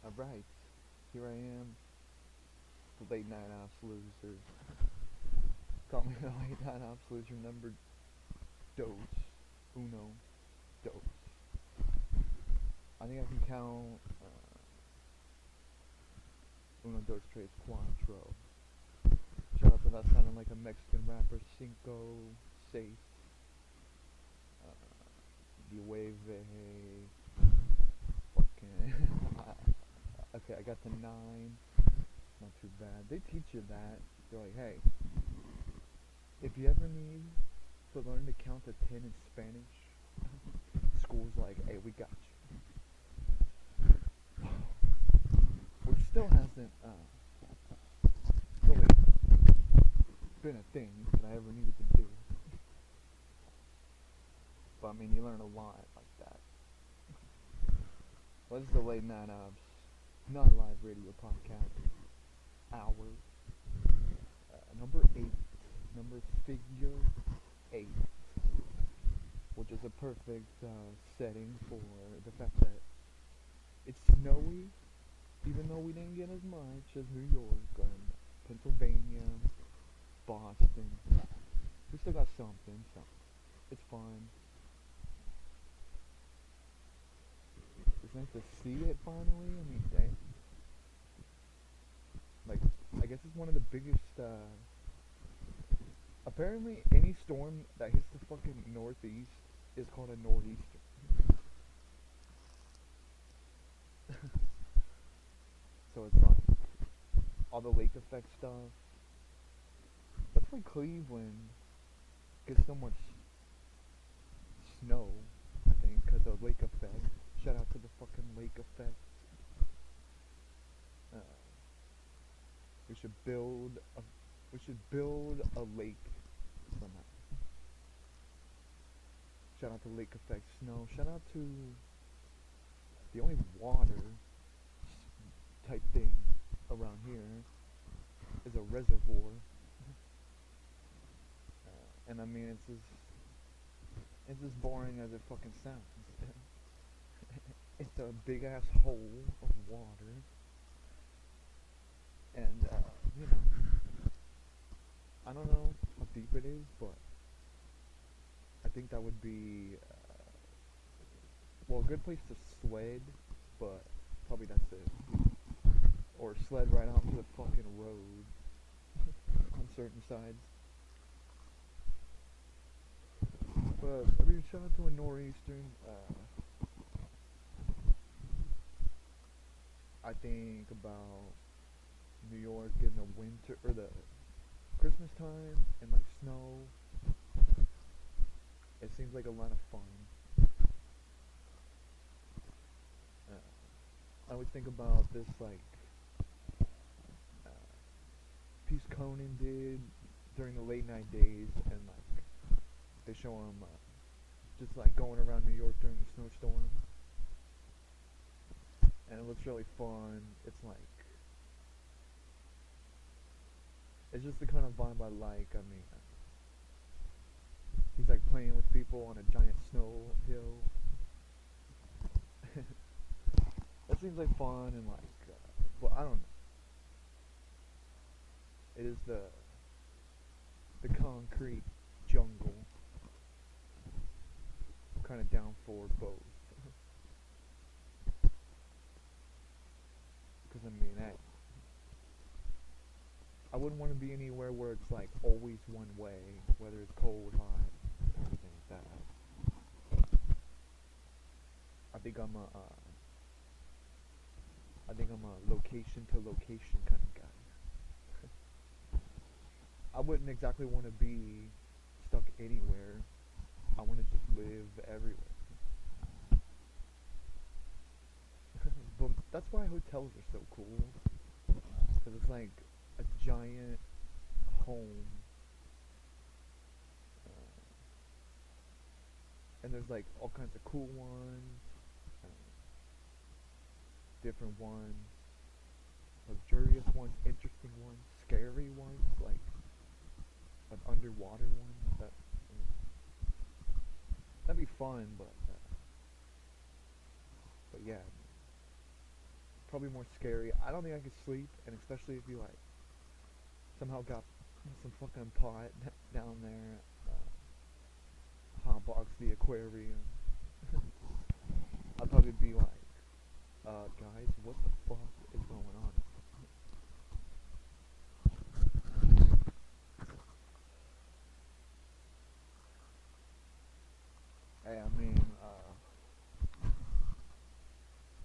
Alright, here I am, the late night ops loser. Call me the late night ops loser number dos. Uno, dos. I think I can count uno, dos, tres, cuatro. Shout out to that sounding like a Mexican rapper, cinco, seis, nueve, fucking. Okay, I got to nine. Not too bad. They teach you that. They're like, hey, if you ever need to learn to count to 10 in Spanish, school's like, hey, we got you. Which still hasn't really been a thing that I ever needed to do. But I mean, you learn a lot like that. Well, this is the Late Night Obs, not live radio podcast. Hour number 8, number figure 8, which is a perfect setting for the fact that it's snowy, even though we didn't get as much as New York and Pennsylvania, Boston. We still got something, so it's fun. It's nice to see it finally. I mean, dang. Like, I guess it's one of the biggest, apparently any storm that hits the fucking northeast is called a nor'easter. So it's like, all the lake effect stuff. That's why Cleveland gets so much snow, I think, because of lake effect. Shout out to the fucking lake effect. Uh, we should build a lake somehow. Shout out to lake effect snow. Shout out to the only water type thing around here is a reservoir. And I mean, it's as boring as it fucking sounds. It's a big ass hole of water, and you know, I don't know how deep it is, but I think that would be well, a good place to sled, but probably that's it. Or sled right onto the fucking road on certain sides. But I mean, shout out to a nor'eastern. I think about New York in the winter or the Christmas time and like snow. It seems like a lot of fun. I always think about this like uh, piece Conan did during the late night days, and like they show him just like going around New York during a snowstorm, and it looks really fun. It's like it's just the kind of vibe I like. I mean, he's like playing with people on a giant snow hill. That seems like fun and like, well, I don't know. It is the concrete jungle. I'm kind of down for both. Because I mean, I wouldn't want to be anywhere where it's like always one way, whether it's cold, hot, or anything like that. I think I'm a, I think I'm a location to location kind of guy. I wouldn't exactly want to be stuck anywhere. I want to just live everywhere. But that's why hotels are so cool. Because it's like a giant home. Uh, and there's like all kinds of cool ones, uh, different ones, luxurious ones, interesting ones, scary ones, like an underwater one. That'd be fun, but yeah, probably more scary. I don't think I could sleep, and especially if you like somehow got some fucking pot down there, hotbox the aquarium. I'd probably be like, guys, what the fuck is going on? Hey, I mean,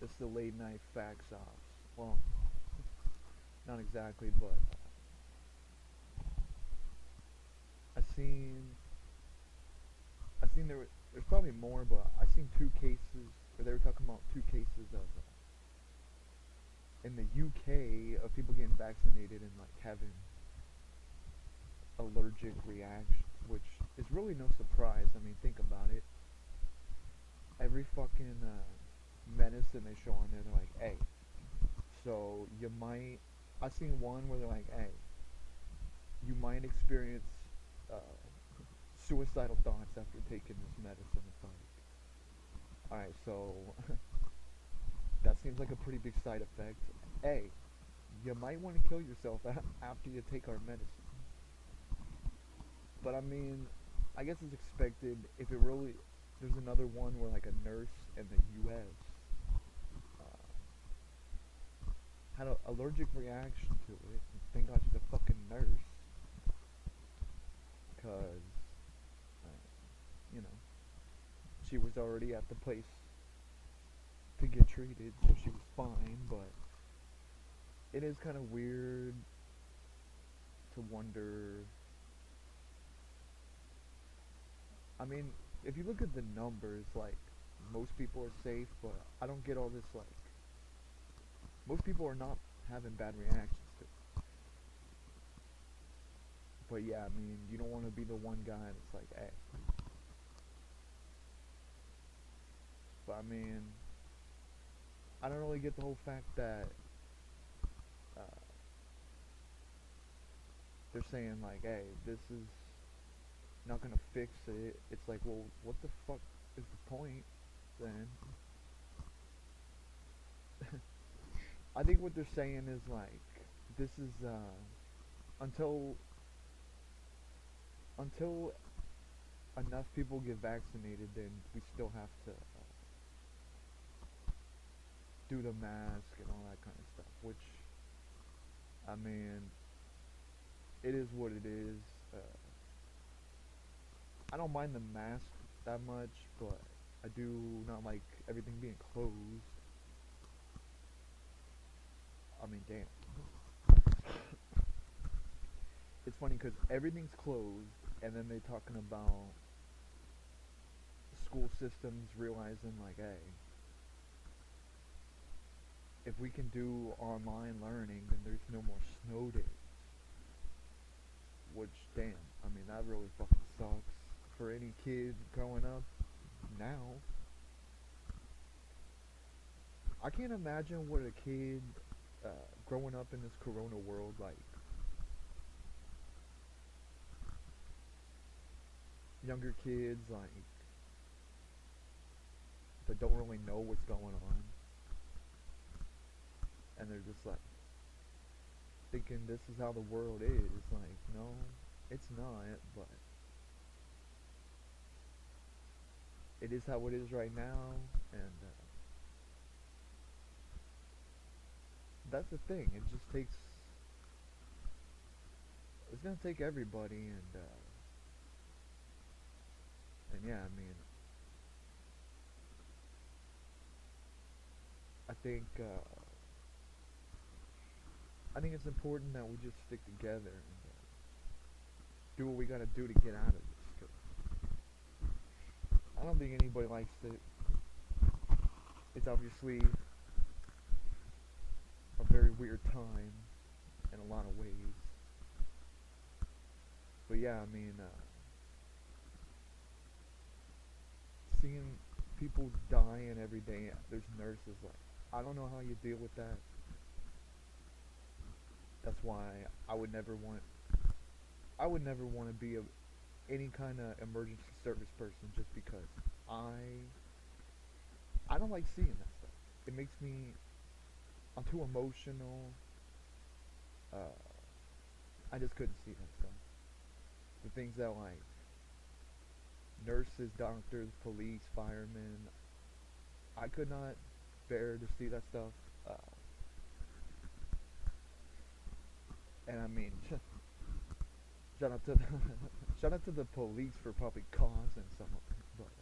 it's the late night facts ops. Well, not exactly, but I seen, I seen there's probably more, but I seen two cases, or they were talking about two cases of in the UK of people getting vaccinated and like having allergic reactions, which is really no surprise. I mean, think about it. Every fucking medicine they show on there, they're like, hey, so you might. I seen one where they're like, hey, you might experience uh, suicidal thoughts after taking this medicine. It's like, alright, so that seems like a pretty big side effect. Hey, you might want to kill yourself after you take our medicine. But I mean, I guess it's expected if it really. There's another one where like a nurse in the U.S. Uh, had an allergic reaction to it. And thank God she's a fucking nurse, cause you know she was already at the place to get treated, so she was fine. But it is kind of weird to wonder. I mean, if you look at the numbers, like most people are safe, but I don't get all this like most people are not having bad reactions to it. But yeah, I mean, you don't want to be the one guy that's like, hey. But I mean, I don't really get the whole fact that uh, they're saying like, hey, this is not gonna fix it. It's like, well, what the fuck is the point then? I think what they're saying is like, this is until until enough people get vaccinated, then we still have to do the mask and all that kind of stuff. Which, I mean, it is what it is. Uh, I don't mind the mask that much, but I do not like everything being closed. I mean, damn. It's funny because everything's closed, and then they're talking about school systems realizing, like, hey, if we can do online learning, then there's no more snow days. Which, damn, I mean, that really fucking sucks for any kid growing up now. I can't imagine what a kid growing up in this corona world, like younger kids, like that don't really know what's going on, and they're just like thinking this is how the world is. Like, no, it's not, but it is how it is right now, and that's the thing. It just takes. It's gonna take everybody, and yeah, I mean, I think I think it's important that we just stick together and do what we gotta do to get out of this. 'Cause I don't think anybody likes it. It's obviously a very weird time in a lot of ways. But yeah, I mean, seeing people dying every day. There's nurses like I don't know how you deal with that. That's why I would never want. I would never want to be any kind of emergency service person just because I I don't like seeing that stuff. It makes me I'm too emotional. Uh, I just couldn't see that stuff. The things that like nurses, doctors, police, firemen, I could not bear to see that stuff. Uh, and I mean, shout out to shout out to the police for probably causing some of it, but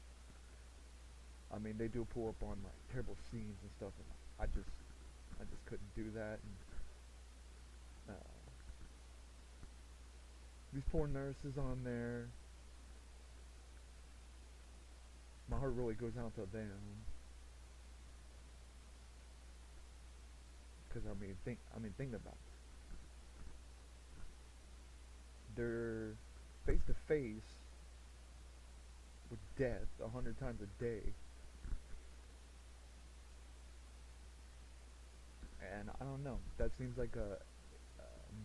I mean they do pull up on like terrible scenes and stuff, and I just couldn't do that. And these poor nurses on there, my heart really goes out to them, because think about it. They're face to face with death 100 times a day, and I don't know. That seems like a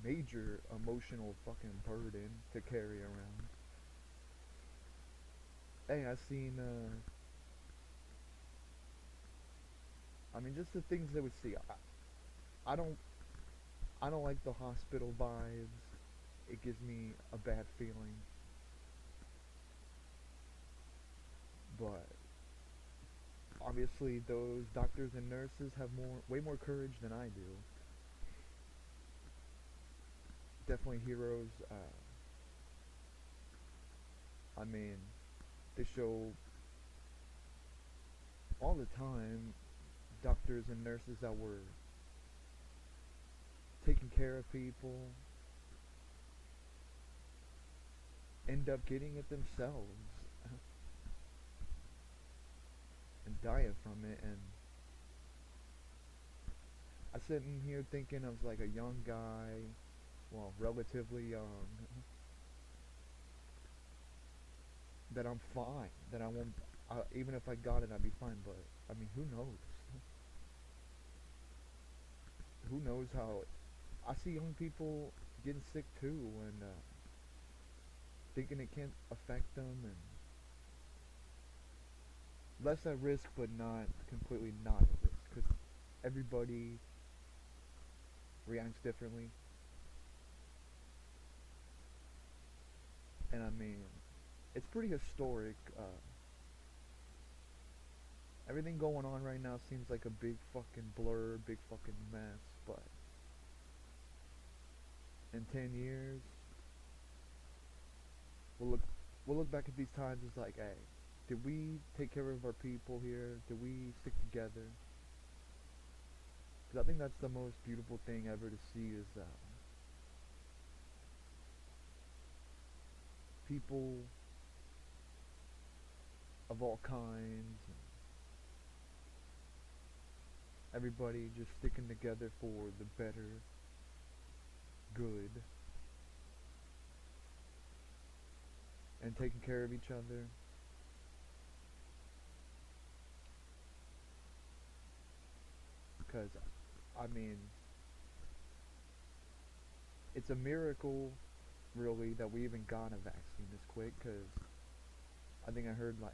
major emotional fucking burden to carry around. Hey, I seen. I mean, just the things they would see. I don't. I don't like the hospital vibes. It gives me a bad feeling. But obviously, those doctors and nurses have way more courage than I do. Definitely heroes. I mean, they show all the time doctors and nurses that were taking care of people end up getting it themselves and dying from it. And I sitting here thinking I was like a young guy, well, relatively young, that I'm fine, that I won't, even if I got it, I'd be fine. But I mean, who knows? Who knows how? I see young people getting sick too, and thinking it can't affect them, and less at risk, but not completely not at risk, because everybody reacts differently. And I mean, it's pretty historic. Everything going on right now seems like a big fucking blur, big fucking mess. But in 10 years, we'll look we'll look back at these times as like, hey, did we take care of our people here? Did we stick together? Because I think that's the most beautiful thing ever to see is people of all kinds, and everybody just sticking together for the better good and taking care of each other. Because, I mean, it's a miracle, really, that we even got a vaccine this quick. Because I think I heard like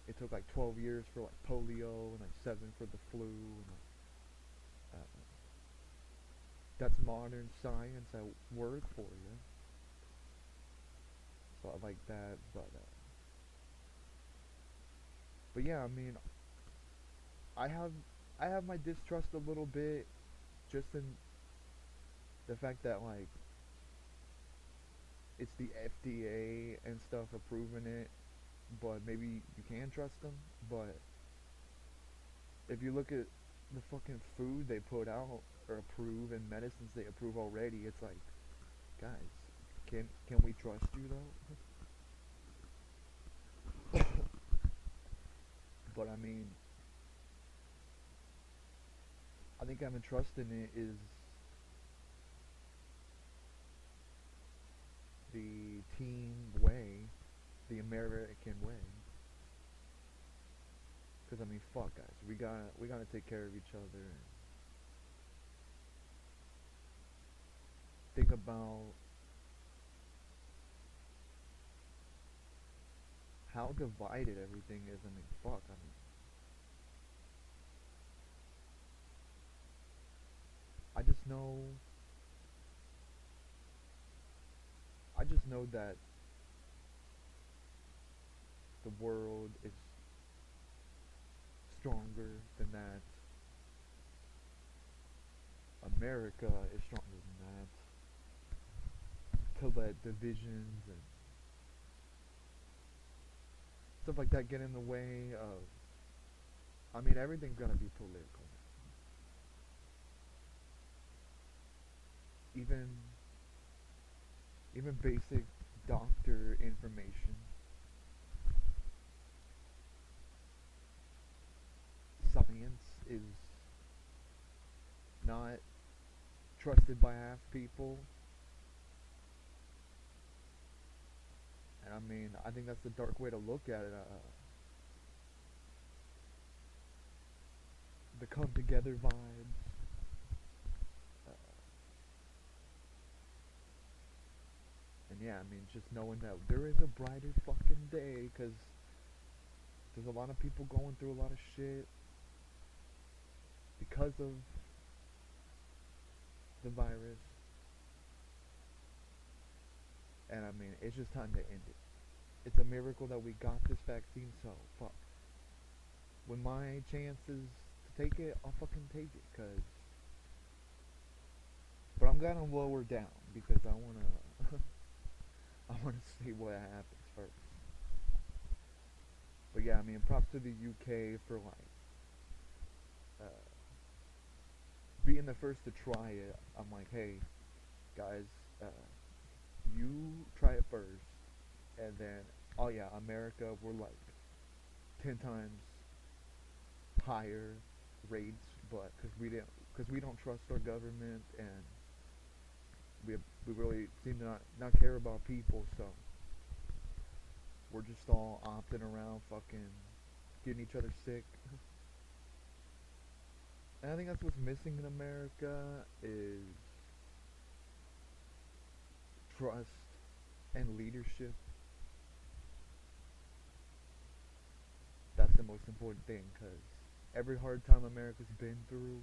it took like 12 years for like polio and like 7 for the flu. And that's modern science at work for you. So I like that. But yeah, I mean, I have I have my distrust a little bit, just in the fact that like it's the FDA and stuff approving it, but maybe you can trust them. But if you look at the fucking food they put out or approve and medicines they approve already, it's like, guys, can we trust you though? But I mean, I think having trust in it is the team way, the American way. Because I mean, fuck, guys, we gotta take care of each other and think about how divided everything is. I mean, fuck, I mean, know that the world is stronger than that. America is stronger than that. To let divisions and stuff like that get in the way of. I mean, everything's gonna be political now. Even basic doctor information, science is not trusted by half people. And I mean, I think that's the dark way to look at it. The come together vibes. Uh, and yeah, I mean, just knowing that there is a brighter fucking day, because there's a lot of people going through a lot of shit because of the virus. And I mean, it's just time to end it. It's a miracle that we got this vaccine, so fuck. When my chances to take it, I'll fucking take it, cause. But I'm gonna lower down because I wanna, I wanna see what happens first. But yeah, I mean, props to the UK for like uh, being the first to try it. I'm like, hey, guys, uh, you try it first, and then, oh yeah, America, we're like 10 times higher rates, but because we don't trust our government, and we really seem to not care about people, so we're just all opting around, fucking getting each other sick. And I think that's what's missing in America is trust and leadership. That's the most important thing, because every hard time America's been through,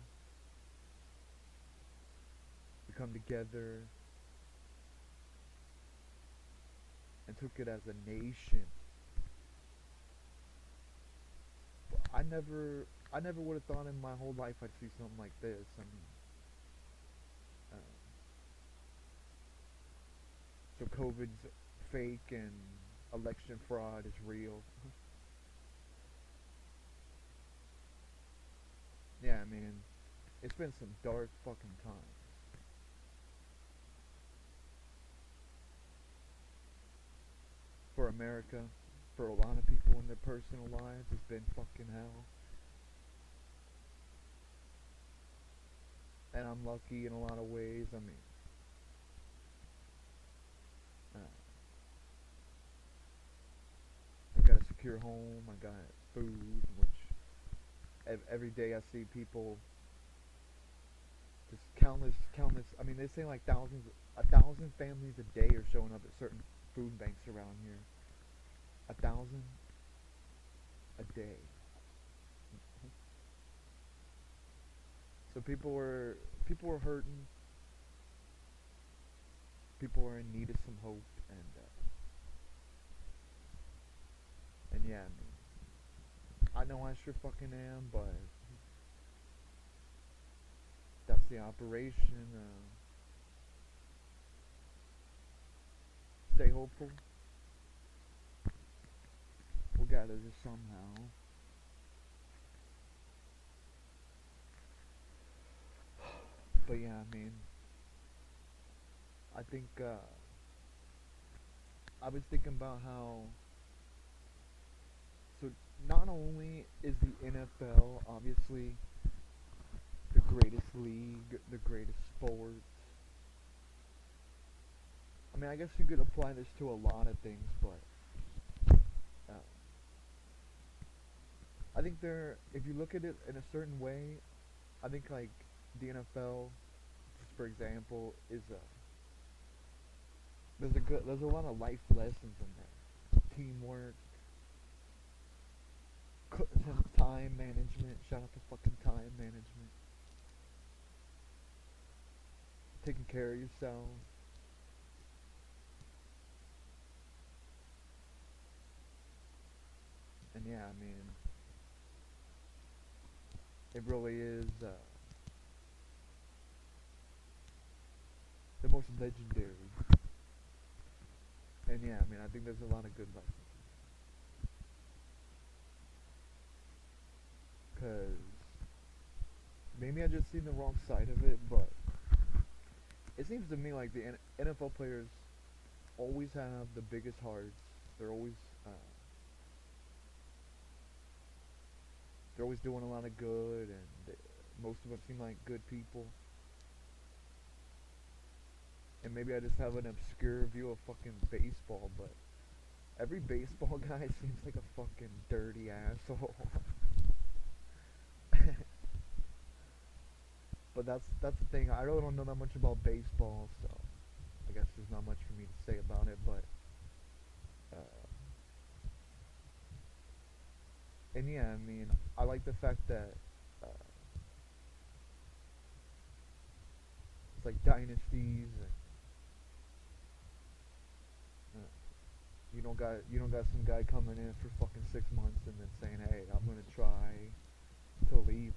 we come together and took it as a nation. But I never would have thought in my whole life I'd see something like this. I mean, uh, so COVID's fake and election fraud is real. Yeah, I mean, it's been some dark fucking times for America. For a lot of people in their personal lives, it's been fucking hell. And I'm lucky in a lot of ways. I mean, uh, I got a secure home. I got food, which every day I see people, just countless. I mean, they say like a thousand families a day are showing up at certain food banks around here. 1,000 a day. So people were hurting. People were in need of some hope, and yeah, I mean, I know I sure fucking am, but that's the operation. Stay hopeful. We'll gather this somehow. But yeah, I mean, I think I was thinking about how, so not only is the NFL obviously the greatest league, the greatest sport. I mean, I guess you could apply this to a lot of things, but uh, I think if you look at it in a certain way, I think like the NFL, just for example, is there's a lot of life lessons in there. Teamwork, time management. Shout out to fucking time management. Taking care of yourself. And yeah, I mean, it really is the most legendary. And yeah, I mean, I think there's a lot of good lessons. Because maybe I just seen the wrong side of it, but it seems to me like the NFL players always have the biggest hearts. They're always uh, they're always doing a lot of good, and most of them seem like good people. And maybe I just have an obscure view of fucking baseball, but every baseball guy seems like a fucking dirty asshole. But that's the thing. I really don't know that much about baseball, so I guess there's not much for me to say about it. But uh, and yeah, I mean, I like the fact that uh, it's like dynasties, and you don't got some guy coming in for fucking 6 months and then saying, hey, I'm gonna try to leave.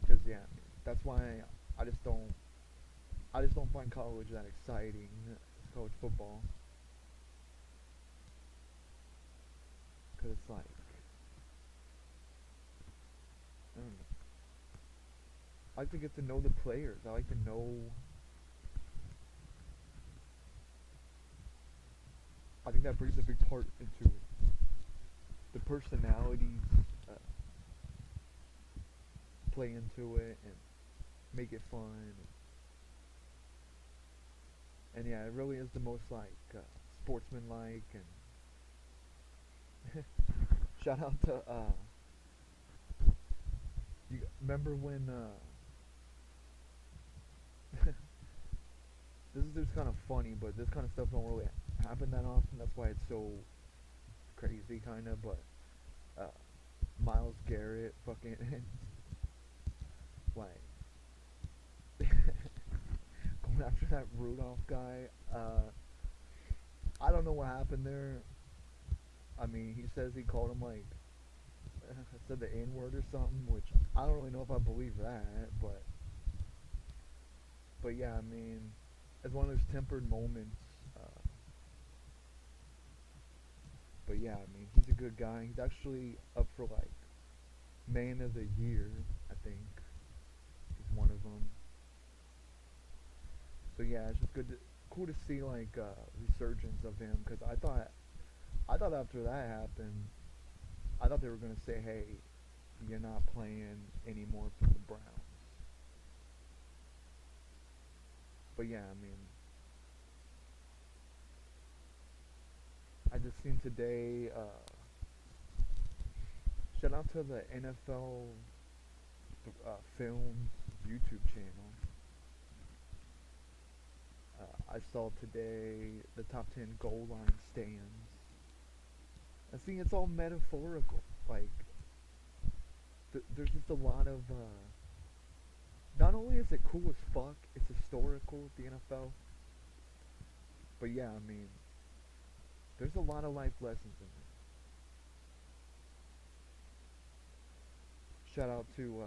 Because yeah, I mean, that's why I just don't I just don't find college that exciting. College football, because it's like I don't know. I like to get to know the players. I like to know. I think that brings a big part into it. The personalities uh, play into it and make it fun. And yeah, it really is the most like sportsmanlike. And shout out to you remember when this is just kind of funny, but this kind of stuff don't really happen that often. That's why it's so crazy, kind of. But uh, Miles Garrett, fucking like going after that Rudolph guy. I don't know what happened there. I mean, he says he called him like said the N word or something, which I don't really know if I believe that, but yeah, I mean, it's one of those tempered moments. Uh, but yeah, I mean, he's a good guy. He's actually up for like Man of the Year, I think. He's one of them. So yeah, it's just cool to see like resurgence of him because I thought after that happened, I thought they were gonna say, hey, you're not playing anymore for the Browns. But yeah, I mean, I just seen today. Shout out to the NFL Films YouTube channel. I saw today the top 10 goal line stands. I think it's all metaphorical. Like, there's just a lot of. Not only is it cool as fuck, it's historical, the NFL. But yeah, I mean, there's a lot of life lessons in it. Shout out to,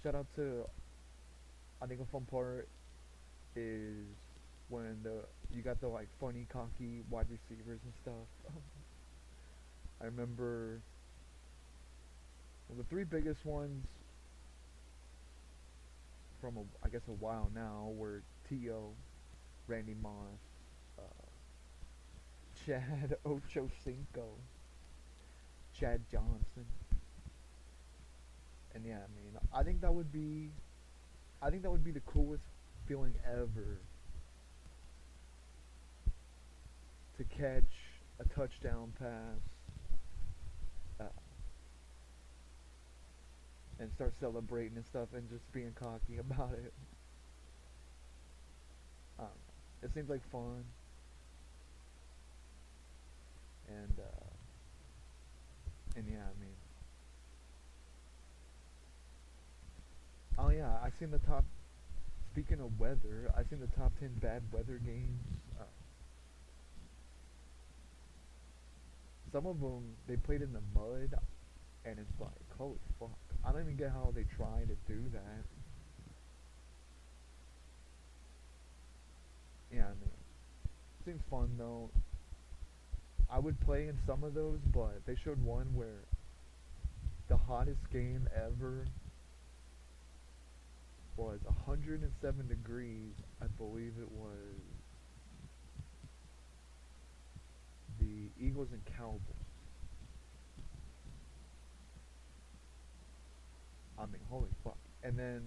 shout out to, I think a fun part is when you got the like funny, cocky wide receivers and stuff. I remember well, the three biggest ones from I guess a while now were T.O., Randy Moss, uh, Chad Ochocinco, Chad Johnson, and yeah, I mean, I think that would be the coolest feeling ever to catch a touchdown pass uh, and start celebrating and stuff and just being cocky about it. It seems like fun, and and yeah, I mean, oh yeah, I seen the top speaking of weather, I seen the top 10 bad weather games. Some of them they played in the mud, and it's like, holy fuck! I don't even get how they try to do that. Yeah, I mean, seems fun though. I would play in some of those, but they showed one where the hottest game ever was 107 degrees. I believe it was the Eagles and Cowboys. I mean, holy fuck. And then,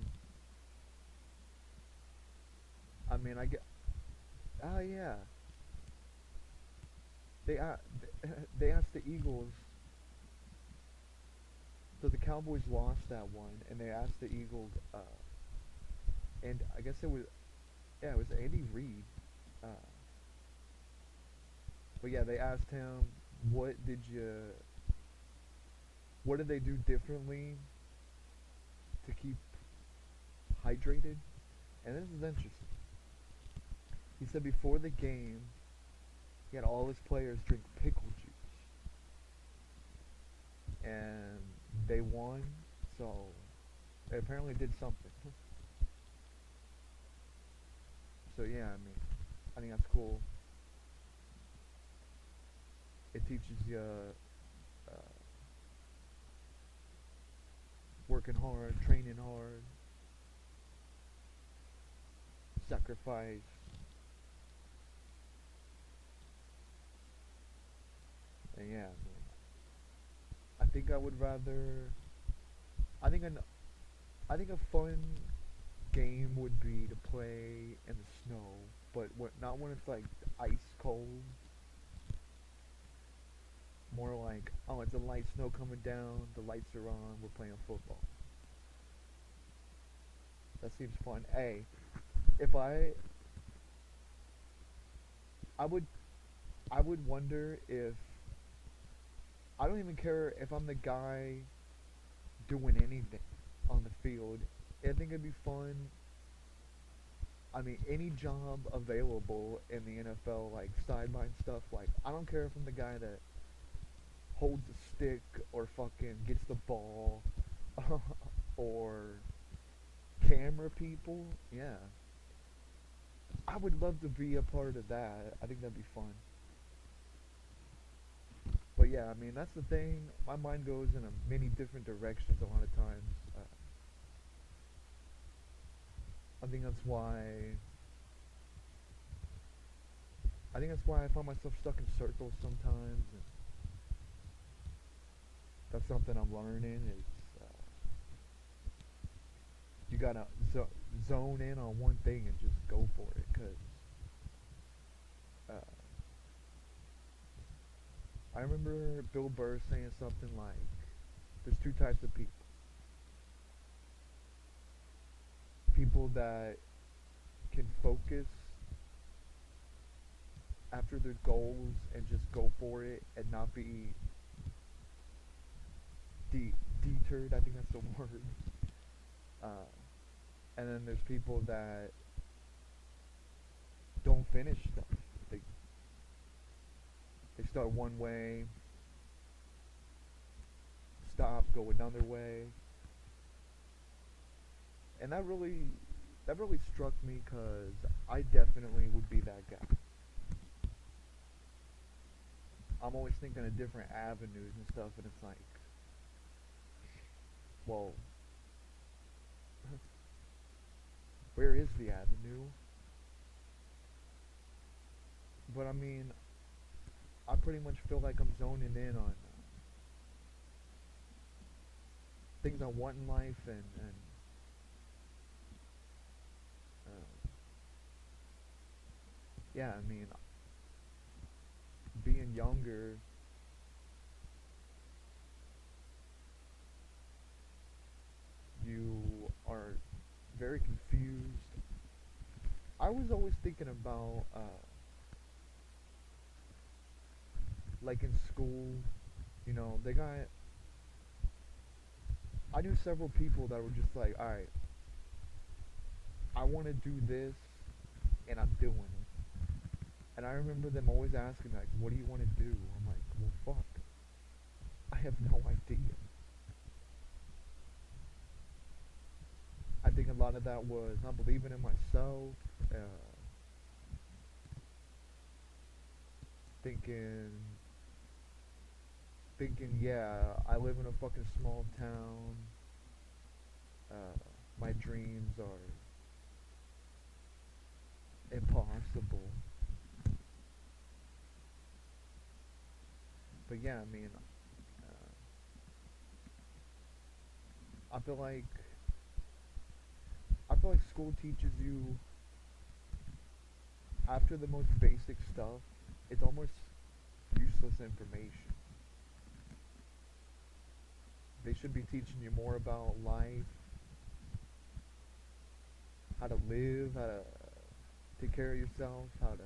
I mean, I get, oh yeah, they a- they asked the Eagles. So the Cowboys lost that one, and they asked the Eagles, and I guess it was, yeah, it was Andy Reid. Uh, but yeah, they asked him, what did you, what did they do differently to keep hydrated? And this is interesting. He said before the game, he had all his players drink pickle juice, and they won. So they apparently did something. So yeah, I mean, I think that's cool. It teaches you working hard, training hard, sacrifice. And yeah, I mean, I think I would rather. I think an I think a fun game would be to play in the snow, but not when it's like ice cold. More like, oh, it's a light snow coming down, the lights are on, we're playing football. That seems fun. Hey, if I would, I would wonder if I don't even care if I'm the guy doing anything on the field. I think it'd be fun. I mean, any job available in the NFL, like sideline stuff. Like, I don't care if I'm the guy that holds the stick or fucking gets the ball or camera people. Yeah, I would love to be a part of that. I think that'd be fun. But yeah, I mean, that's the thing. My mind goes in a many different directions a lot of times. I think that's why. I think that's why I find myself stuck in circles sometimes. And that's something I'm learning. Is you gotta zone in on one thing and just go for it. Cause uh, I remember Bill Burr saying something like, "There's two types of people: people that can focus after their goals and just go for it and not be deterred." I think that's the word. Uh, and then there's people that don't finish stuff. They they start one way, stop, go another way, and that really struck me because I definitely would be that guy. I'm always thinking of different avenues and stuff, and it's like, well, where is the avenue? But I mean, I pretty much feel like I'm zoning in on things I want in life, and uh, yeah, I mean, being younger, you are very confused. I was always thinking about, like in school, they got. I knew several people that were just like, all right, I want to do this, and I'm doing it. And I remember them always asking me, like, what do you want to do? I'm like, well, fuck. I have no idea. I think a lot of that was not believing in myself, uh, thinking, yeah, I live in a fucking small town. Uh, my dreams are impossible. But yeah, I mean, I feel like school teaches you after the most basic stuff. It's almost useless information. They should be teaching you more about life, how to live, how to take care of yourself, how to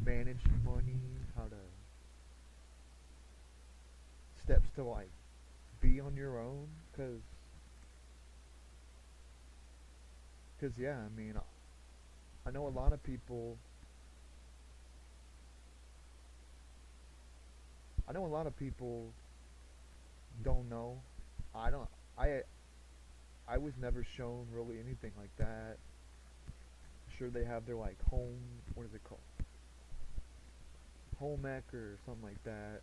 manage money, how to steps to like be on your own. Cause yeah, I mean, I know a lot of people. I know a lot of people don't know. I don't. I I was never shown really anything like that. Sure, they have their like home. What is it called? Home ec or something like that.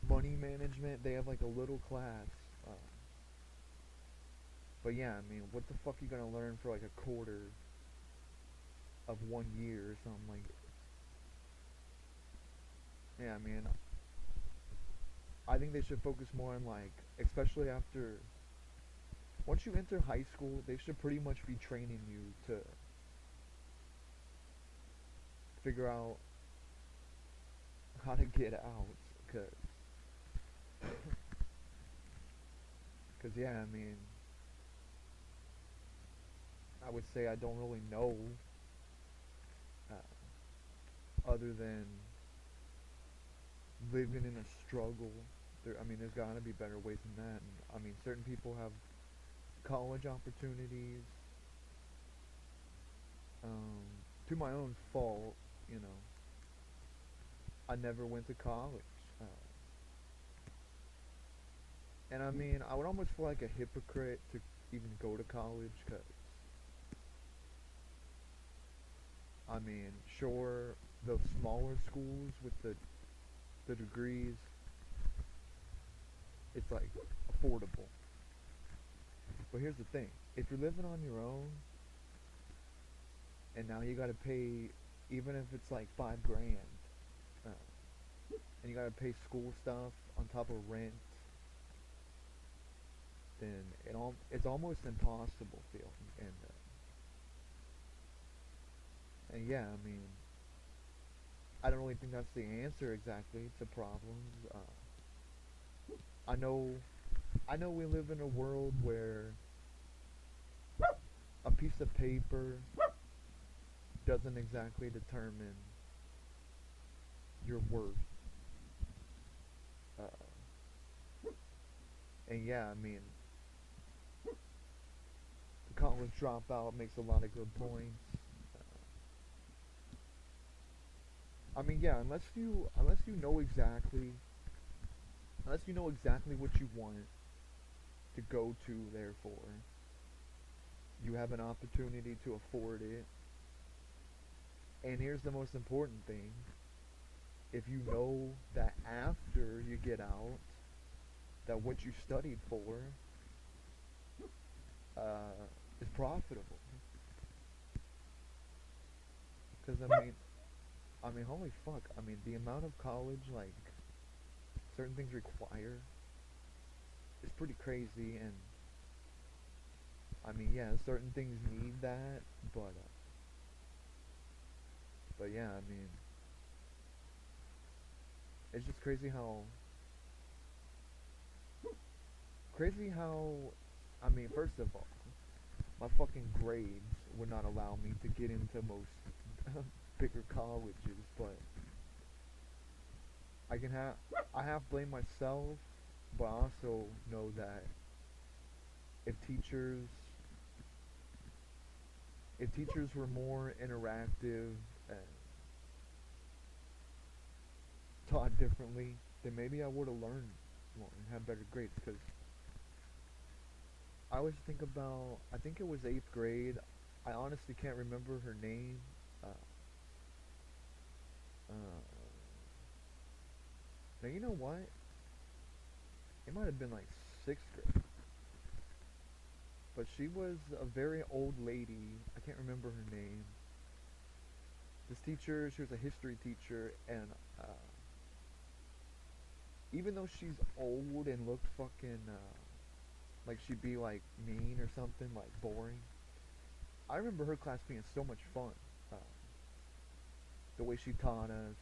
Money management. They have like a little class. Uh, but yeah, I mean, what the fuck are you gonna learn for like a quarter of 1 year or something like? Yeah, I mean, I think they should focus more on like, especially after once you enter high school, they should pretty much be training you to figure out how to get out. Cause yeah, I mean, I would say I don't really know other than living in a struggle. I mean, there's gotta be better ways than that. And I mean, certain people have college opportunities. Um, to my own fault, you know, I never went to college. Uh, and I mean, I would almost feel like a hypocrite to even go to college because, I mean, sure, those smaller schools with the degrees, it's like affordable. But here's the thing: if you're living on your own, and now you gotta pay, even if it's like 5 grand, uh, and you gotta pay school stuff on top of rent, then it's almost impossible feeling. And yeah, I mean, I don't really think that's the answer exactly to problems. I know, I know we live in a world where a piece of paper doesn't exactly determine your worth. Uh, and yeah, I mean, the college dropout makes a lot of good points. I mean, yeah, unless you know exactly what you want to go to there for, you have an opportunity to afford it. And here's the most important thing: if you know that after you get out, that what you studied for is profitable. Because I mean, holy fuck! I mean, the amount of college like certain things require is pretty crazy, and I mean, yeah, certain things need that, but yeah, I mean, it's just crazy how, I mean, first of all, my fucking grades would not allow me to get into most bigger colleges, but I can have I have blame myself, but I also know that if teachers if teachers were more interactive and taught differently, then maybe I would have learned more and had better grades. Because I always think about, I think it was eighth grade. I honestly can't remember her name. Uh, uh, Now you know what? It might have been like sixth grade, but she was a very old lady. I can't remember her name. This teacher, she was a history teacher, and even though she's old and looked fucking like she'd be like mean or something, like boring, I remember her class being so much fun. Uh, the way she taught us,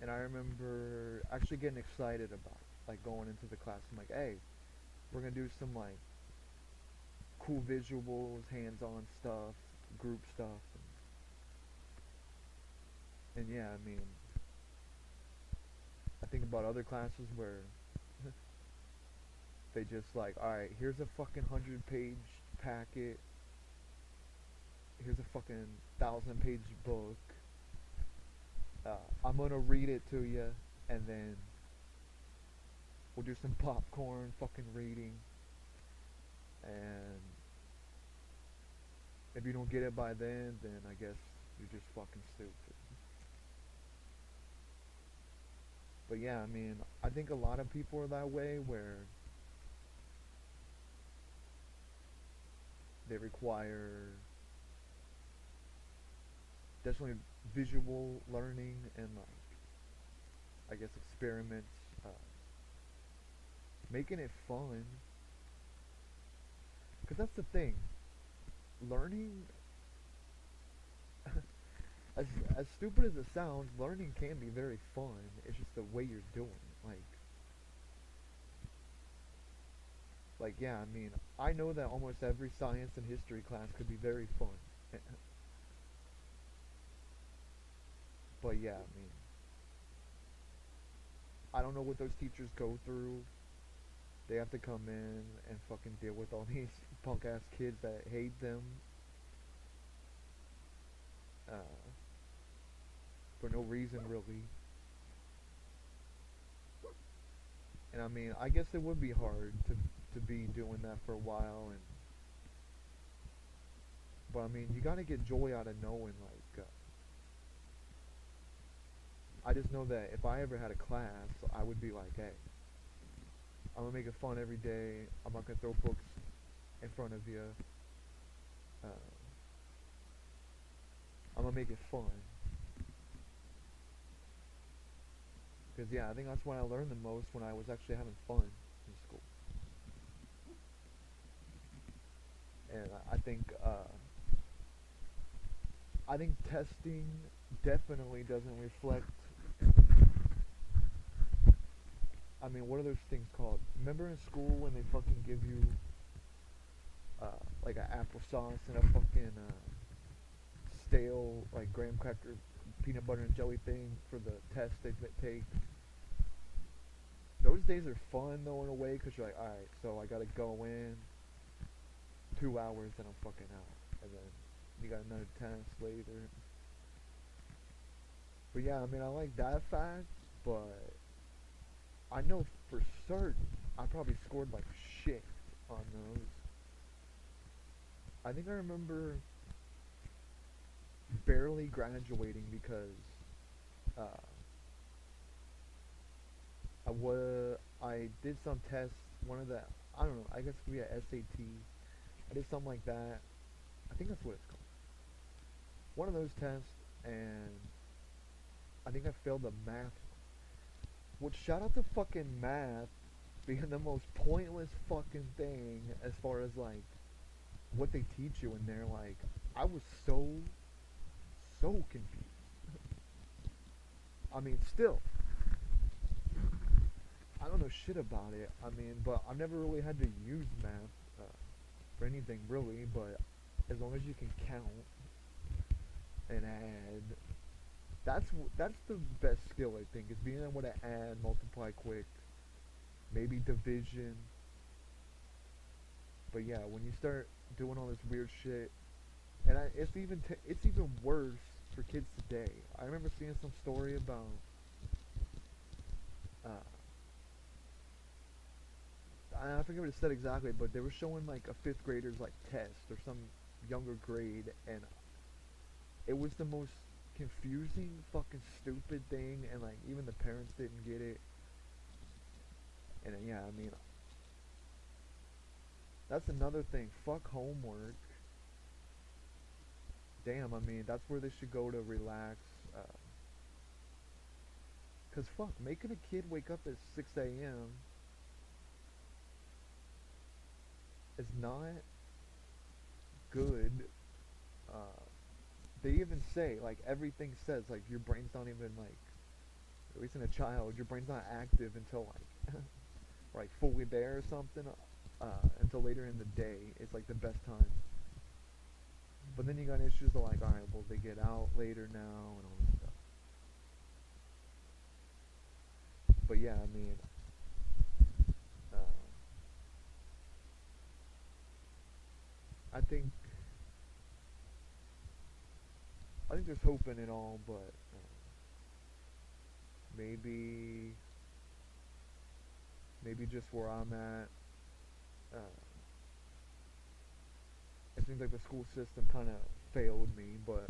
and I remember actually getting excited about like going into the class. I'm like, hey, we're gonna do some like cool visuals, hands-on stuff, group stuff, and yeah, I mean, I think about other classes where they just like, all right, here's a fucking 100-page packet, here's a fucking 1,000-page book. I'm gonna read it to you, and then we'll do some popcorn fucking reading, and if you don't get it by then I guess you're just fucking stupid. But yeah, I mean, I think a lot of people are that way where they require definitely visual learning and like I guess experiments, uh, making it fun. Because that's the thing, learning, as as stupid as it sounds, learning can be very fun. It's just the way you're doing it. Like yeah, I mean, I know that almost every science and history class could be very fun. But yeah, I mean, I don't know what those teachers go through. They have to come in and fucking deal with all these punk ass kids that hate them uh, for no reason really. And I mean, I guess it would be hard to be doing that for a while. And but I mean, you gotta get joy out of knowing like. I just know that if I ever had a class, I would be like, hey, I'm gonna make it fun every day. I'm not gonna throw books in front of you. Uh, I'm gonna make it fun. Cause yeah, I think that's when I learned the most, when I was actually having fun in school. And I think testing definitely doesn't reflect. I mean, what are those things called? Remember in school when they fucking give you like an applesauce and a fucking stale like graham cracker peanut butter and jelly thing for the test they take? Those days are fun though in a way, because you're like, all right, so I gotta go in 2 hours and I'm fucking out, and then you got another test later. But yeah, I mean, I like that fact, but I know for certain I probably scored like shit on those. I think I remember barely graduating because uh, I did some tests. One of the, I don't know, I guess it could be a SAT. I did something like that. I think that's what it's called. One of those tests, and I think I failed the math. Which, shout out to fucking math being the most pointless fucking thing as far as like what they teach you in there. Like, I was so confused. I mean, still, I don't know shit about it. I mean, but I've never really had to use math for anything really. But as long as you can count and add, that's the best skill I think, is being able to add, multiply quick, maybe division. But yeah, when you start doing all this weird shit, and it's even worse for kids today. I remember seeing some story about uh, I forget what it said exactly, but they were showing like a fifth grader's like test or some younger grade, and it was the most confusing, fucking stupid thing, and like even the parents didn't get it. And yeah, I mean, that's another thing. Fuck homework. Damn, I mean, that's where they should go to relax. Uh, Cause fuck, making a kid wake up at 6 a.m. is not good. Uh, they even say like everything says like your brain's not even like, at least in a child, your brain's not active until like like fully there or something. Until later in the day, it's like the best time. But then you got issues of like, alright, well they get out later now and all this stuff. But yeah, I mean, uh, I think I think there's hope in it all, but maybe maybe just where I'm at, uh, it seems like the school system kind of failed me. But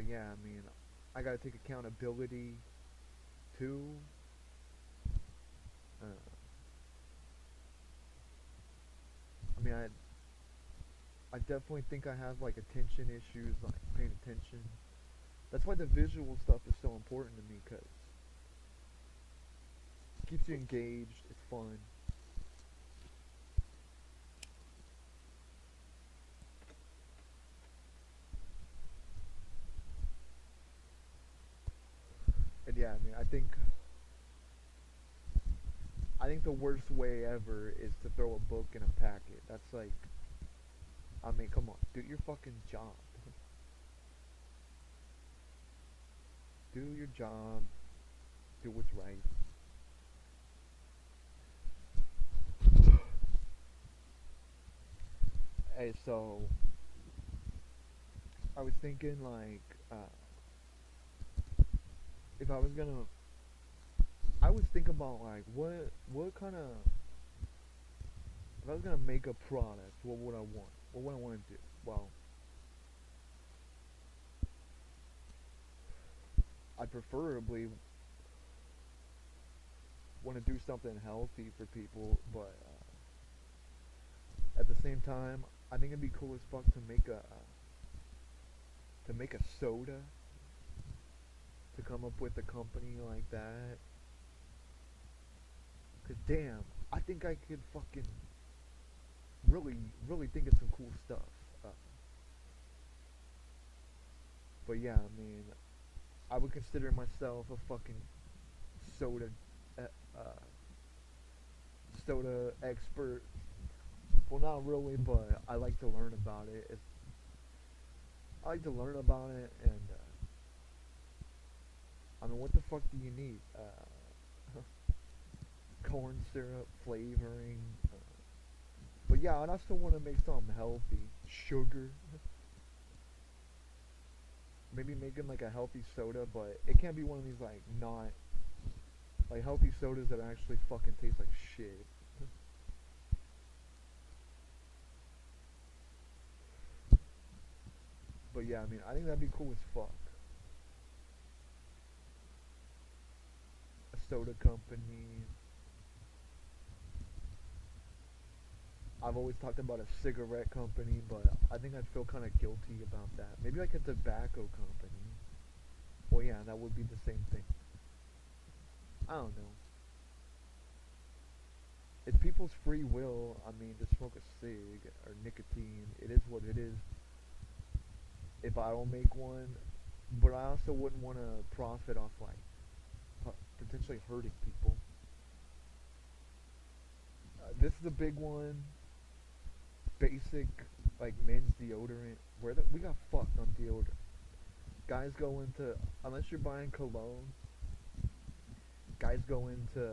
yeah, I mean, I gotta take accountability too. Uh, I mean, I definitely think I have like attention issues, like paying attention. That's why the visual stuff is so important to me, cause it keeps you engaged. It's fun. And yeah, I mean, I think the worst way ever is to throw a book in a packet. That's like, I mean, come on, do your fucking job. Do your job. Do what's right. Hey, so I was thinking like, if I was gonna, I was thinking about like what kind of, if I was gonna make a product, what would I want? What would I want to do? Well, I preferably want to do something healthy for people, but at the same time, I think it'd be cool as fuck to make a soda, to come up with a company like that. Cause damn, I think I could fucking really really think of some cool stuff. Uh, but yeah, I mean, I would consider myself a fucking soda uh, uh, soda expert. Well, not really, but I like to learn about it. I like to learn about it, and I mean, what the fuck do you need? Corn syrup flavoring. But yeah, and I still want to make something healthy. Sugar. Maybe making like a healthy soda, but it can't be one of these like not like healthy sodas that actually fucking taste like shit. But yeah, I mean, I think that'd be cool as fuck. A soda company. I've always talked about a cigarette company, but I think I'd feel kind of guilty about that. Maybe like a tobacco company. Well, yeah, that would be the same thing. I don't know. It's people's free will. I mean, to smoke a cig or nicotine, it is what it is. If I don't make one, but I also wouldn't want to profit off like potentially hurting people. This is a big one. Basic like men's deodorant. We got fucked on deodorant. Guys go into, unless you're buying cologne, guys go into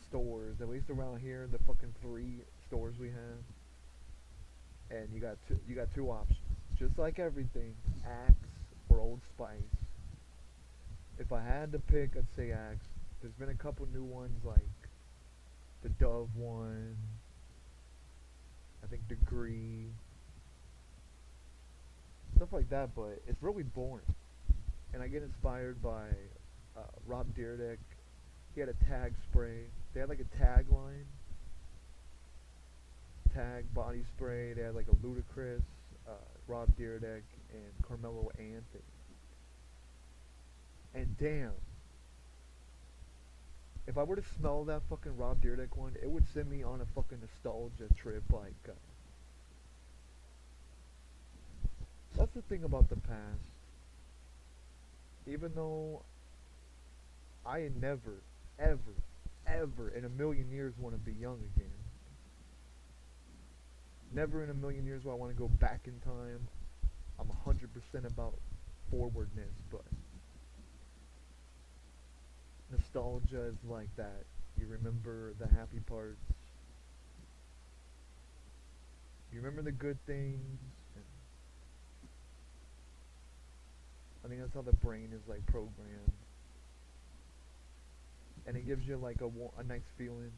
stores, at least around here, the fucking three stores we have, and you got two options. Just like everything, Axe or Old Spice. If I had to pick, I'd say Axe. There's been a couple new ones like the Dove one, I think Degree, stuff like that. But it's really boring, and I get inspired by Rob Dyrdek. He had a tag spray. They had like a tagline, tag body spray. They had like a Ludacris, Rob Dyrdek, and Carmelo Anthony. And damn, if I were to smell that fucking Rob Dyrdek one, it would send me on a fucking nostalgia trip. Like, that's the thing about the past. Even though I never, ever, ever in a million years want to be young again. Never in a million years will I want to go back in time. I'm 100% about forwardness, but nostalgia is like that. You remember the happy parts. You remember the good things. And I think that's how the brain is like programmed, and it gives you like a nice feeling.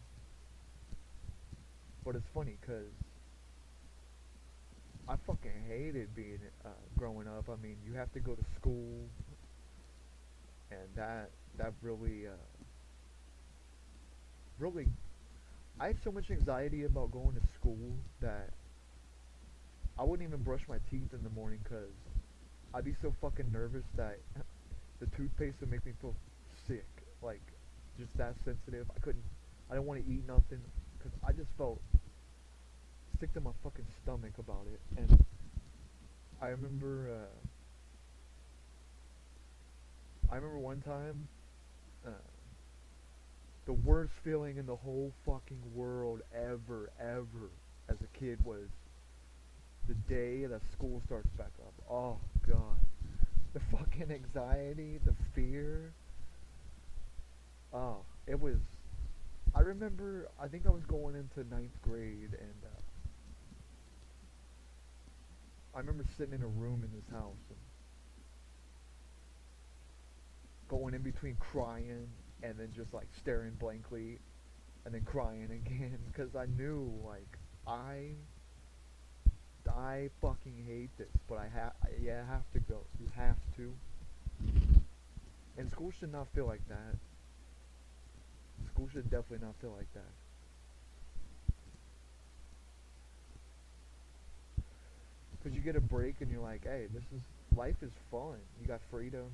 But it's funny because I fucking hated being growing up. I mean, you have to go to school, and that really, I had so much anxiety about going to school that I wouldn't even brush my teeth in the morning because I'd be so fucking nervous that the toothpaste would make me feel sick. Like, just that sensitive. I didn't want to eat nothing because I just felt sick to my fucking stomach about it. And I remember one time, uh, the worst feeling in the whole fucking world ever, as a kid was the day that school starts back up. Oh god, the fucking anxiety, the fear. Oh, it was. I remember. I think I was going into ninth grade, and I remember sitting in a room in this house and going in between crying and then just like staring blankly and then crying again because I knew like I I fucking hate this, but yeah, I have to go. You have to. And school should not feel like that. School should definitely not feel like that. Because you get a break and you're like, hey, life is fun. You got freedom.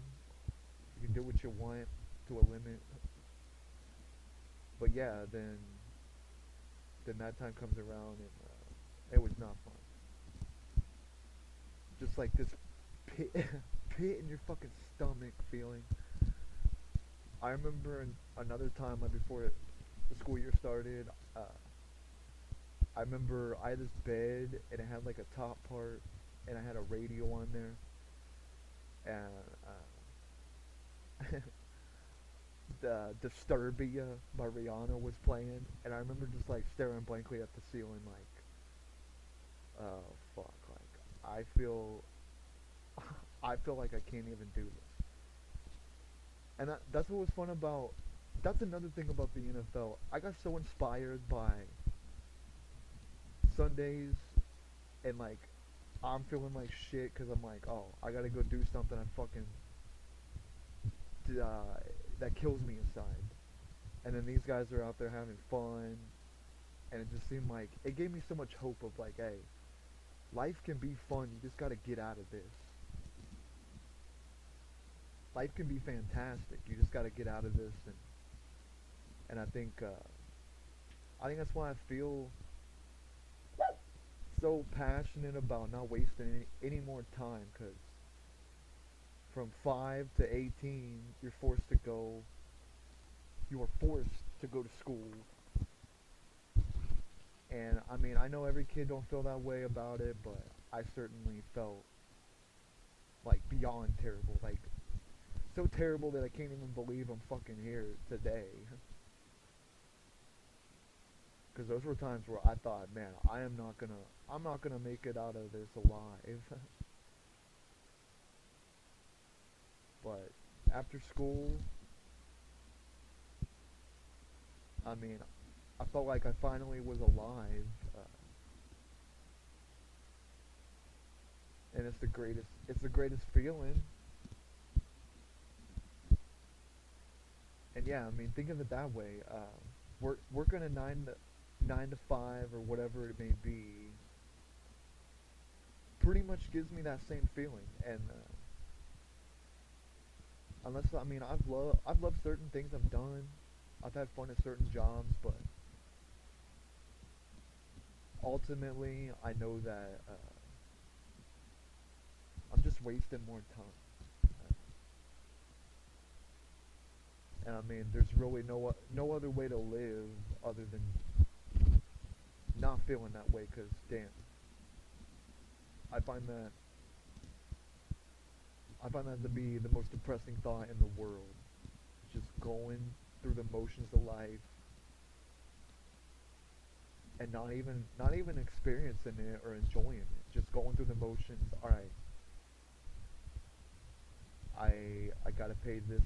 You can do what you want to a limit. But yeah, then that time comes around and it was not fun. Just like this pit, pit in your fucking stomach feeling. I remember another time like before the school year started, I remember I had this bed and it had like a top part and I had a radio on there and the Disturbia by Rihanna was playing and I remember just like staring blankly at the ceiling like, oh fuck, like I feel like I can't even do this. And that's what was fun about. That's another thing about the NFL. I got so inspired by Sundays, and like I'm feeling like shit because I'm like, oh, I gotta go do something. I fucking that kills me inside. And then these guys are out there having fun, and it just seemed like it gave me so much hope of like, hey, life can be fun. You just gotta get out of this. Life can be fantastic. You just gotta get out of this, and I think that's why I feel so passionate about not wasting any more time. Cause from 5 to 18, you are forced to go to school. And I mean, I know every kid don't feel that way about it, but I certainly felt like beyond terrible. Like so terrible that I can't even believe I'm fucking here today. Because those were times where I thought, man, I'm not gonna make it out of this alive. But after school, I mean, I felt like I finally was alive, and it's the greatest feeling. And yeah, I mean, think of it that way. Working a nine to five or whatever it may be, pretty much gives me that same feeling. And unless I mean, I've loved certain things I've done. I've had fun at certain jobs, but ultimately, I know that I'm just wasting more time. And I mean, there's really no other way to live other than not feeling that way. Cause damn, I find that I find that to be the most depressing thought in the world. Just going through the motions of life and not even experiencing it or enjoying it. Just going through the motions. All right, I gotta pay this.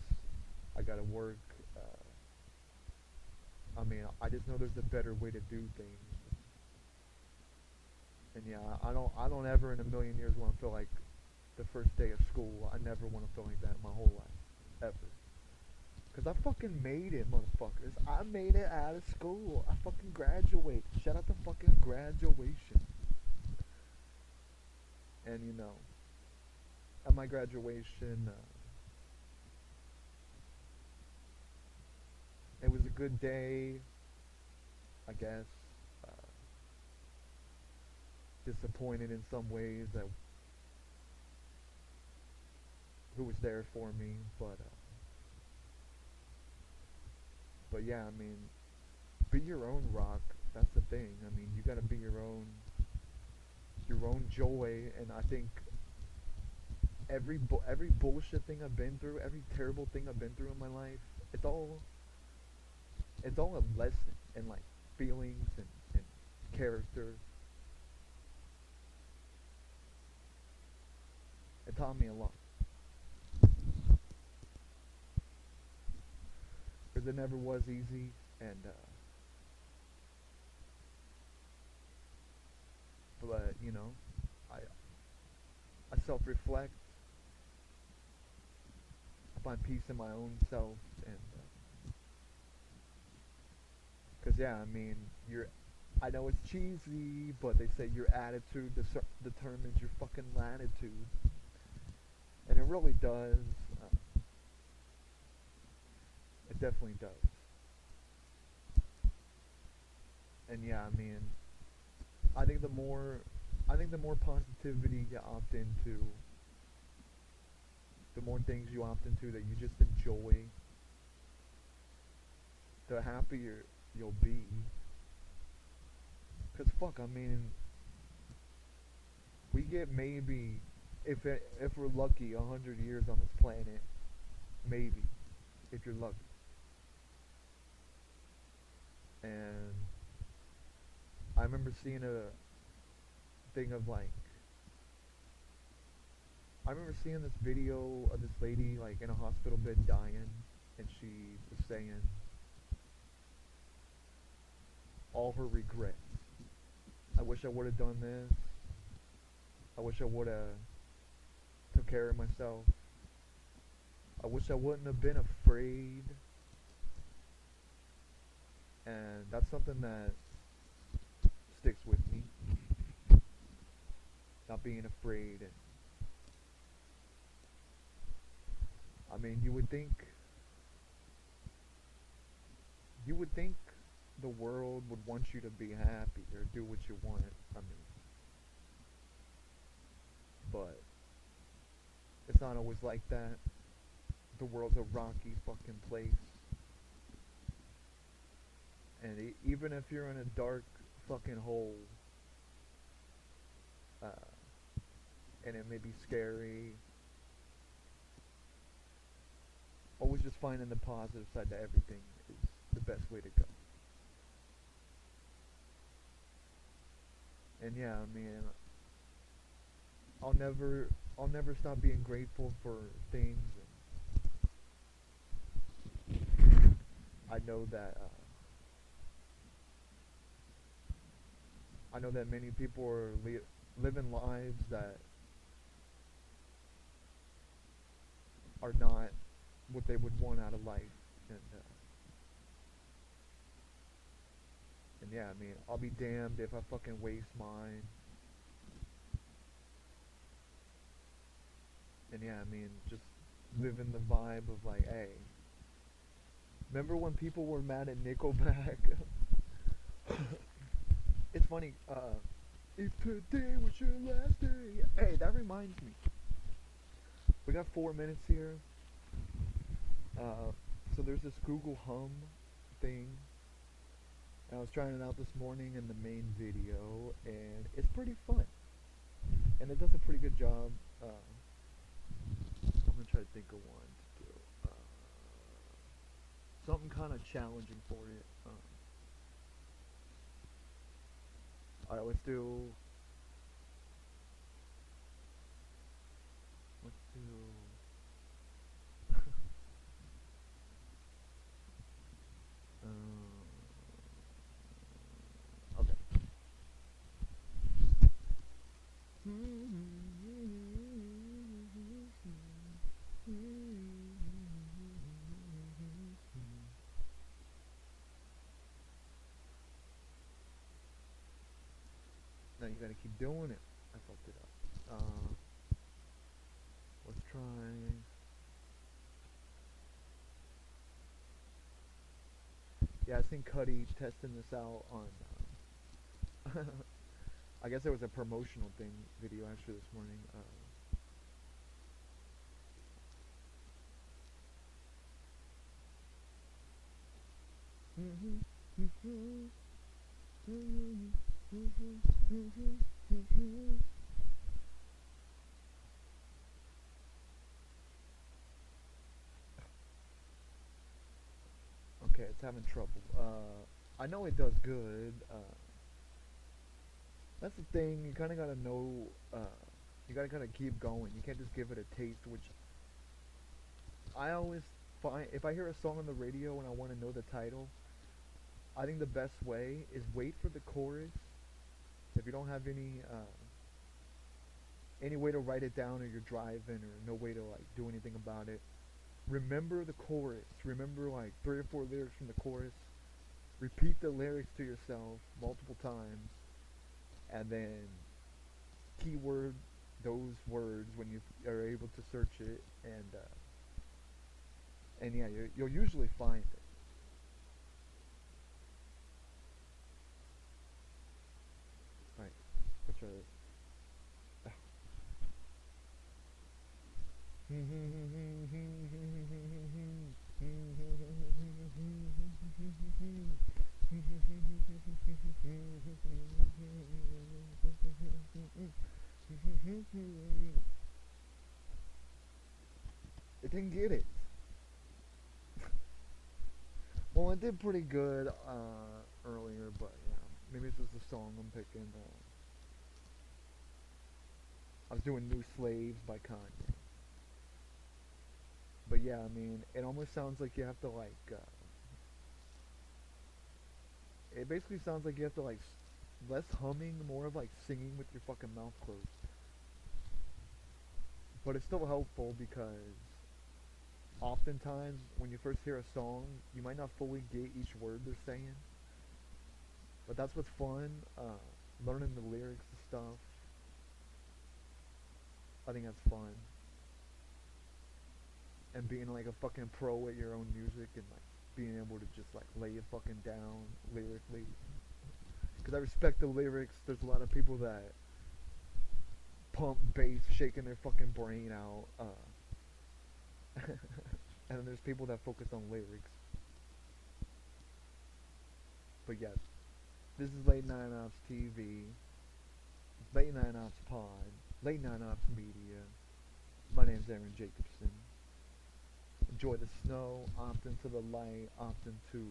I gotta work. I mean, I just know there's a better way to do things. And yeah, I don't ever in a million years want to feel like the first day of school. I never want to feel like that in my whole life, ever. Cause I fucking made it, motherfuckers. I made it out of school. I fucking graduated. Shout out to fucking graduation. And you know, at my graduation, it was a good day, I guess. Uh, Disappointed in some ways that who was there for me, but yeah, I mean, be your own rock. That's the thing. I mean, you gotta be your own joy, and I think every bullshit thing I've been through, every terrible thing I've been through in my life, it's all it's all a lesson in like feelings and character. It taught me a lot because it never was easy, and but you know, I I self-reflect, I find peace in my own self, and because yeah, I mean, your I know it's cheesy, but they say your attitude determines your fucking latitude, and it really does. Uh, it definitely does. And yeah, I mean, I think the more I think the more positivity you opt into, the more things you opt into that you just enjoy, the happier you'll be. Cause fuck, I mean, we get maybe if we're lucky 100 years on this planet, maybe if you're lucky. And I remember seeing a thing of like I remember seeing this video of this lady like in a hospital bed dying, and she was saying all her regrets. I wish I would have done this. I wish I would have took care of myself. I wish I wouldn't have been afraid. And that's something that sticks with me. Not being afraid. And I mean, you would think the world would want you to be happy or do what you want. I mean, but it's not always like that. The world's a rocky fucking place, and even if you're in a dark fucking hole, uh, and it may be scary, always just finding the positive side to everything is the best way to go. And yeah, I mean, I'll never I'll never stop being grateful for things. And I know that many people are living lives that are not what they would want out of life. And yeah, I mean, I'll be damned if I fucking waste mine. And yeah, I mean, just living the vibe of like, hey, remember when people were mad at Nickelback? It's funny. If today was your last day, hey, that reminds me. We got 4 minutes here. Uh, so there's this Google Hum thing. And I was trying it out this morning in the main video, and it's pretty fun. And it does a pretty good job. I'm gonna try to think of one to do. Something kind of challenging for it. All right, let's do. Let's do. Okay. Now you gotta keep doing it. I fucked it up. Let's try. Yeah, I seen Cuddy testing this out on. I guess it was a promotional thing video actually this morning. Okay, it's having trouble. I know it does good. That's the thing. You kind of gotta know. You gotta kind of keep going. You can't just give it a taste. Which I always find, if I hear a song on the radio and I want to know the title, I think the best way is wait for the chorus. If you don't have any way to write it down, or you're driving, or no way to like do anything about it, remember the chorus. Remember like 3 or 4 lyrics from the chorus. Repeat the lyrics to yourself multiple times, and then keyword those words when you are able to search it, and yeah, you'll usually find it. Right. Let's try this. It didn't get it. Well, it did pretty good earlier, but yeah, maybe it's just the song I'm picking. I was doing "New Slaves" by Kanye, but yeah, I mean, it almost sounds like you have to like. It basically sounds like you have to like less humming, more of like singing with your fucking mouth closed. But it's still helpful because oftentimes when you first hear a song, you might not fully get each word they're saying. But that's what's fun. Learning the lyrics and stuff. I think that's fun. And being like a fucking pro at your own music, and like being able to just like lay it fucking down lyrically. Because I respect the lyrics. There's a lot of people that pump bass, shaking their fucking brain out. And then there's people that focus on lyrics. But yes, this is Late Night Ops TV, Late Night Ops Pod, Late Night Ops Media. My name's Aaron Jacobson. Enjoy the snow, opt into the light, opt into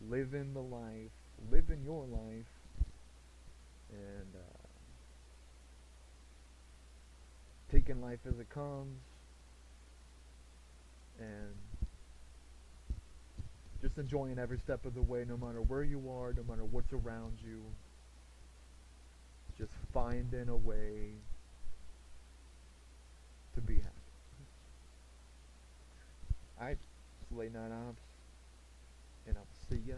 living the life, living your life. and taking life as it comes, and just enjoying every step of the way, no matter where you are, no matter what's around you. Just finding a way to be happy. Alright, it's late night ops, and I'll see ya